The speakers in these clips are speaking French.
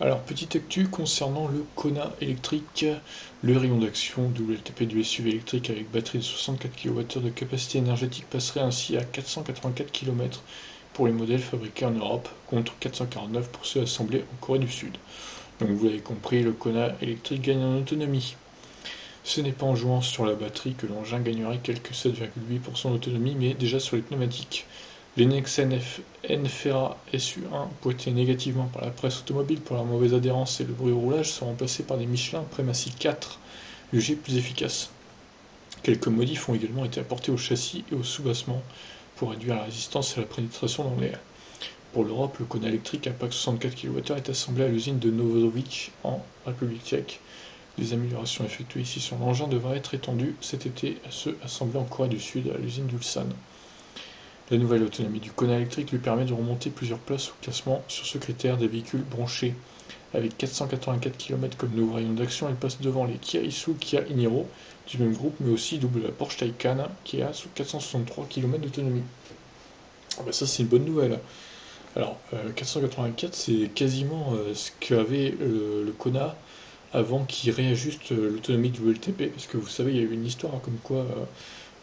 Alors, petite actu concernant le Kona électrique, le rayon d'action WLTP du SUV électrique avec batterie de 64 kWh de capacité énergétique passerait ainsi à 484 km pour les modèles fabriqués en Europe, contre 449 pour ceux assemblés en Corée du Sud. Donc vous l'avez compris, le Kona électrique gagne en autonomie. Ce n'est pas en jouant sur la batterie que l'engin gagnerait quelques 7,8% d'autonomie, mais déjà sur les pneumatiques. Les Nexen Nfera SU1, pointés négativement par la presse automobile pour leur mauvaise adhérence et le bruit au roulage, sont remplacés par des Michelin Premacy 4, jugés plus efficaces. Quelques modifs ont également été apportés au châssis et au soubassement pour réduire la résistance et la pénétration dans l'air. Pour l'Europe, le Kona électrique à pack 64 kWh est assemblé à l'usine de Novovic en République tchèque. Les améliorations effectuées ici sur l'engin devraient être étendues cet été à ceux assemblés en Corée du Sud à l'usine d'Ulsan. La nouvelle autonomie du Kona électrique lui permet de remonter plusieurs places au classement sur ce critère des véhicules branchés. Avec 484 km comme nouveau rayon d'action, elle passe devant les Kia Isuzu, Kia Niro du même groupe, mais aussi double la Porsche Taycan qui a 463 km d'autonomie. Ah bah ça c'est une bonne nouvelle. Alors 484 c'est quasiment ce qu'avait le Kona avant qu'il réajuste l'autonomie du WLTP, parce que vous savez il y a eu une histoire comme quoi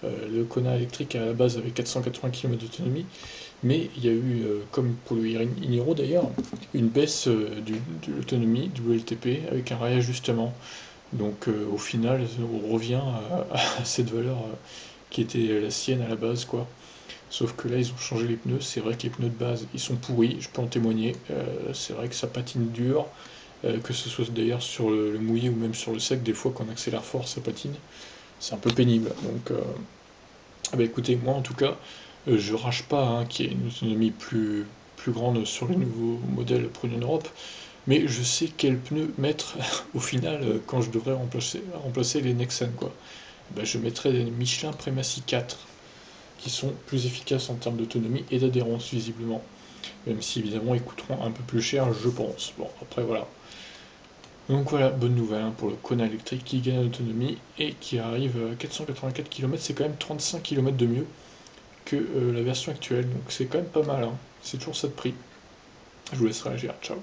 le Kona électrique à la base avait 480 km d'autonomie, mais il y a eu, comme pour le Iniro d'ailleurs, une baisse de l'autonomie du WLTP avec un réajustement. Donc au final, on revient à cette valeur qui était la sienne à la base, quoi. Sauf que là, ils ont changé les pneus. C'est vrai que les pneus de base, ils sont pourris, je peux en témoigner. C'est vrai que ça patine dur, que ce soit d'ailleurs sur le mouillé ou même sur le sec. Des fois, quand on accélère fort, ça patine. C'est un peu pénible. Donc, bah écoutez, moi en tout cas, je rage pas hein, qu'il y ait une autonomie plus grande sur les nouveaux modèles produits en Europe, mais je sais quel pneu mettre au final quand je devrais remplacer les Nexen, quoi. Bah, je mettrais des Michelin Premacy 4 qui sont plus efficaces en termes d'autonomie et d'adhérence visiblement, même si évidemment ils coûteront un peu plus cher, je pense. Bon, après voilà. Donc voilà, bonne nouvelle hein, pour le Kona électrique qui gagne en autonomie et qui arrive à 484 km, c'est quand même 35 km de mieux que la version actuelle, donc c'est quand même pas mal, hein. C'est toujours ça de prix. Je vous laisse réagir, ciao.